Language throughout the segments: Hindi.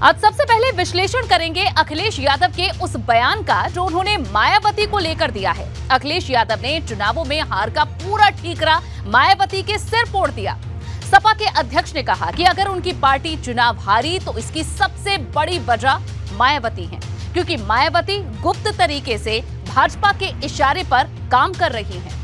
आज सबसे पहले विश्लेषण करेंगे अखिलेश यादव के उस बयान का जो उन्होंने मायावती को लेकर दिया है। अखिलेश यादव ने चुनावों में हार का पूरा ठीकरा मायावती के सिर फोड़ दिया। सपा के अध्यक्ष ने कहा कि अगर उनकी पार्टी चुनाव हारी तो इसकी सबसे बड़ी वजह मायावती है, क्योंकि मायावती गुप्त तरीके से भाजपा के इशारे पर काम कर रही हैं।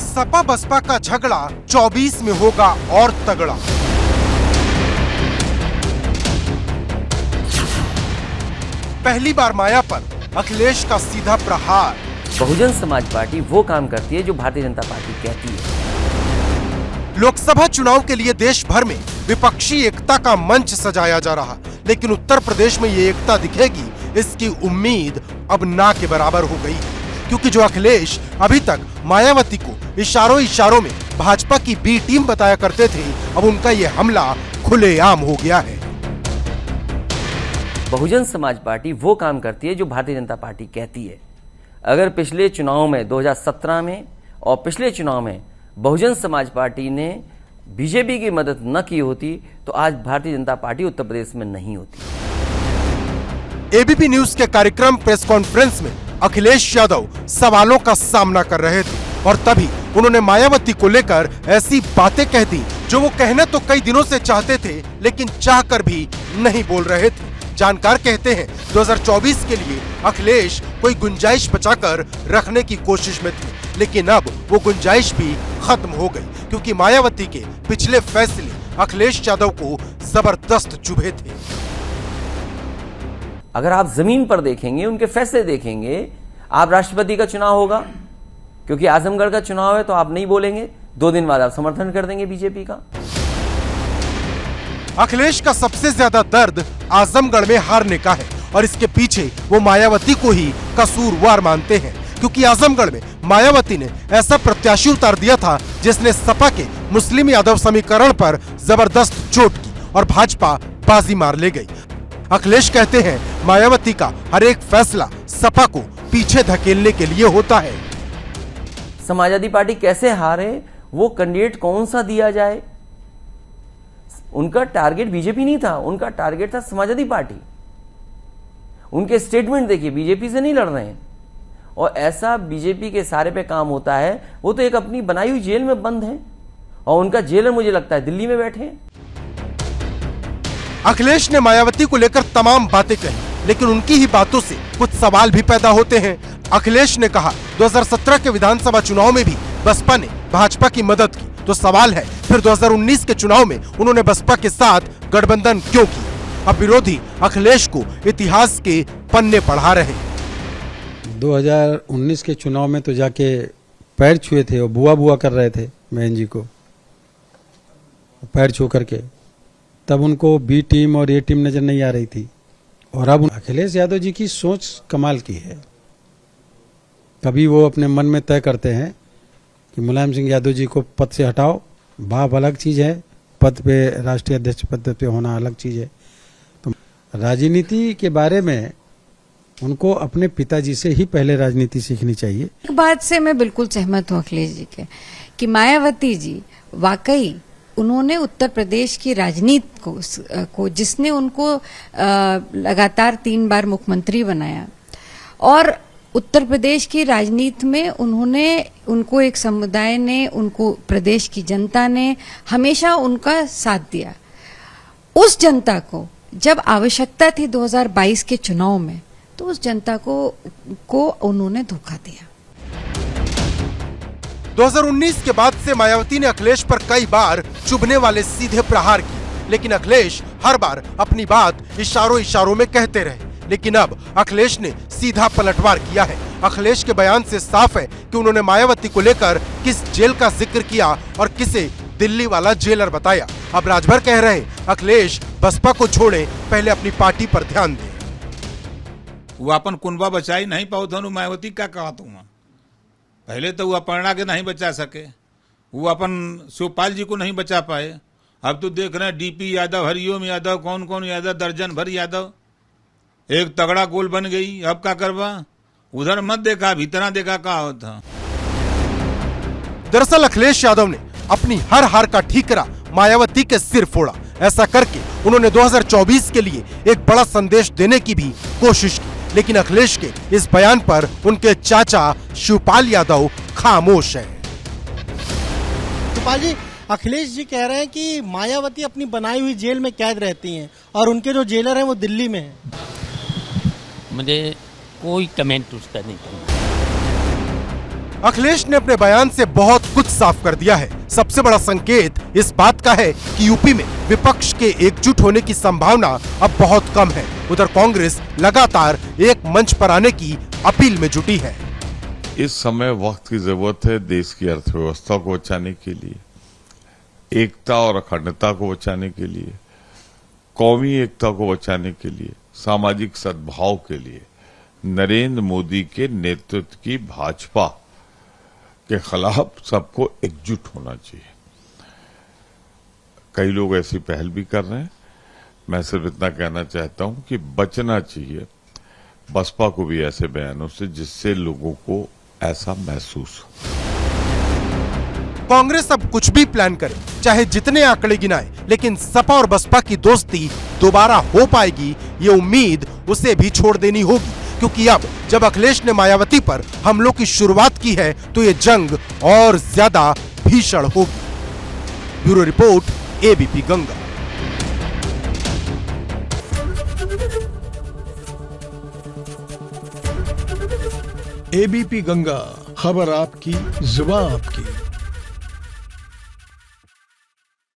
सपा बसपा का झगड़ा 24 में होगा और तगड़ा। पहली बार माया पर अखिलेश का सीधा प्रहार। बहुजन समाज पार्टी वो काम करती है जो भारतीय जनता पार्टी कहती है। लोकसभा चुनाव के लिए देश भर में विपक्षी एकता का मंच सजाया जा रहा, लेकिन उत्तर प्रदेश में ये एकता दिखेगी, इसकी उम्मीद अब ना के बराबर हो गई, क्योंकि जो अखिलेश अभी तक मायावती को इशारों में भाजपा की बी टीम बताया करते थे, अब उनका ये हमला खुलेआम हो गया है। बहुजन समाज पार्टी वो काम करती है जो भारतीय जनता पार्टी कहती है। अगर पिछले चुनाव में 2017 में और पिछले चुनाव में बहुजन समाज पार्टी ने बीजेपी की मदद न की होती तो आज भारतीय जनता पार्टी उत्तर प्रदेश में नहीं होती। एबीपी न्यूज के कार्यक्रम प्रेस कॉन्फ्रेंस में अखिलेश यादव सवालों का सामना कर रहे थे और तभी उन्होंने मायावती को लेकर ऐसी बातें कह दी जो वो कहना तो कई दिनों से चाहते थे, लेकिन चाहकर भी नहीं बोल रहे थे। जानकार कहते हैं 2024 के लिए अखिलेश कोई गुंजाइश बचाकर रखने की कोशिश में थे, लेकिन अब वो गुंजाइश भी खत्म हो गई, क्योंकि मायावती के पिछले फैसले अखिलेश यादव को जबरदस्त चुभे थे। अगर आप जमीन पर देखेंगे, उनके फैसले देखेंगे, आप राष्ट्रपति का चुनाव होगा, क्योंकि आजमगढ़ का चुनाव है तो आप नहीं बोलेंगे, 2 दिन बाद आप समर्थन कर देंगे बीजेपी का। अखिलेश का सबसे ज्यादा दर्द आजमगढ़ में हारने का है और इसके पीछे वो मायावती को ही कसूरवार मानते हैं, क्योंकि आजमगढ़ में मायावती ने ऐसा प्रत्याशी उतार दिया था जिसने सपा के मुस्लिम यादव समीकरण पर जबरदस्त चोट की और भाजपा बाजी मार ले गई। अखिलेश कहते हैं मायावती का हर एक फैसला सपा को पीछे धकेलने के लिए होता है। समाजवादी पार्टी कैसे हारे, वो कैंडिडेट कौन सा दिया जाए, उनका टारगेट बीजेपी नहीं था, उनका टारगेट था समाजवादी पार्टी। उनके स्टेटमेंट देखिए, बीजेपी से नहीं लड़ रहे हैं, और ऐसा बीजेपी के सारे पे काम होता है। वो तो एक अपनी बनाई हुई जेल में बंद है और उनका जेलर मुझे लगता है दिल्ली में बैठे हैं। अखिलेश ने मायावती को लेकर तमाम बातें कही, लेकिन उनकी ही बातों से कुछ सवाल भी पैदा होते हैं। अखिलेश ने कहा 2017 के विधानसभा चुनाव में भी बसपा ने भाजपा की मदद की, तो सवाल है फिर 2019 के चुनाव में उन्होंने बसपा के साथ गठबंधन क्यों किया। अब विरोधी अखिलेश को इतिहास के पन्ने पढ़ा रहे। 2019 के चुनाव में तो जाके पैर छुए थे और बुआ बुआ कर रहे थे बहन जी को, पैर छू करके, तब उनको बी टीम और ए टीम नजर नहीं आ रही थी। और अब अखिलेश यादव जी की सोच कमाल की है। कभी वो अपने मन में तय करते हैं कि मुलायम सिंह यादव जी को पद से हटाओ, बाप अलग चीज है, पद पे राष्ट्रीय अध्यक्ष पद पे होना अलग चीज है। तो राजनीति के बारे में उनको अपने पिताजी से ही पहले राजनीति सीखनी चाहिए। एक बात से मैं बिल्कुल सहमत हूँ अखिलेश जी के, कि मायावती जी वाकई उन्होंने उत्तर प्रदेश की राजनीति को जिसने उनको लगातार 3 बार मुख्यमंत्री बनाया, और उत्तर प्रदेश की राजनीति में उनको एक समुदाय ने, उनको प्रदेश की जनता ने हमेशा उनका साथ दिया। उस जनता को जब आवश्यकता थी 2022 के चुनाव में, तो उस जनता को उन्होंने धोखा दिया। 2019 के बाद से मायावती ने अखिलेश पर कई बार चुभने वाले सीधे प्रहार किए, लेकिन अखिलेश हर बार अपनी बात इशारों में कहते रहे। लेकिन अब अखिलेश ने सीधा पलटवार किया है। अखिलेश के बयान से साफ है कि उन्होंने मायावती को लेकर किस जेल का जिक्र किया और किसे दिल्ली वाला जेलर बताया। अब राजभर कह रहे अखिलेश बसपा को छोड़े, पहले अपनी पार्टी पर ध्यान दें। वो अपन कुनबा बचाई नहीं पाओ धनु मायावती क्या कहा तुम, पहले तो वो अपर्णा के नहीं बचा सके, वो अपन शिवपाल जी को नहीं बचा पाए, अब तो देख रहे हैं डीपी यादव, हरिओम यादव, कौन कौन यादव, दर्जन भर यादव, एक तगड़ा गोल बन गई। अब क्या करवा, उधर मत देखा, भीतरा देखा क्या होता। दरअसल अखिलेश यादव ने अपनी हर हार का ठीकरा मायावती के सिर फोड़ा। ऐसा करके उन्होंने 2024 के लिए एक बड़ा संदेश देने की भी कोशिश की, लेकिन अखिलेश के इस बयान पर उनके चाचा शिवपाल यादव खामोश हैं। शिवपाल जी, अखिलेश जी कह रहे हैं कि मायावती अपनी बनाई हुई जेल में कैद रहती हैं और उनके जो जेलर हैं वो दिल्ली में हैं। मुझे कोई कमेंट उसका नहीं करना। अखिलेश ने अपने बयान से बहुत कुछ साफ कर दिया है। सबसे बड़ा संकेत इस बात का है कि यूपी में विपक्ष के एकजुट होने की संभावना अब बहुत कम है। उधर कांग्रेस लगातार एक मंच पर आने की अपील में जुटी है। इस समय वक्त की जरूरत है देश की अर्थव्यवस्था को बचाने के लिए, एकता और अखंडता को बचाने के लिए, कौमी एकता को बचाने के लिए, सामाजिक सद्भाव के लिए नरेंद्र मोदी के नेतृत्व की भाजपा के खिलाफ सबको एकजुट होना चाहिए। कई लोग ऐसी पहल भी कर रहे हैं। मैं सिर्फ इतना कहना चाहता हूं कि बचना चाहिए बसपा को भी ऐसे बयानों से जिससे लोगों को ऐसा महसूस हो। कांग्रेस अब कुछ भी प्लान करे, चाहे जितने आंकड़े गिनाए, लेकिन सपा और बसपा की दोस्ती दोबारा हो पाएगी ये उम्मीद उसे भी छोड़ देनी होगी, क्योंकि अब जब अखिलेश ने मायावती पर हमलों की शुरुआत की है तो ये जंग और ज्यादा भीषण होगी। Bureau report, ABP Ganga. ABP Ganga, खबर आपकी, जुबान आपकी।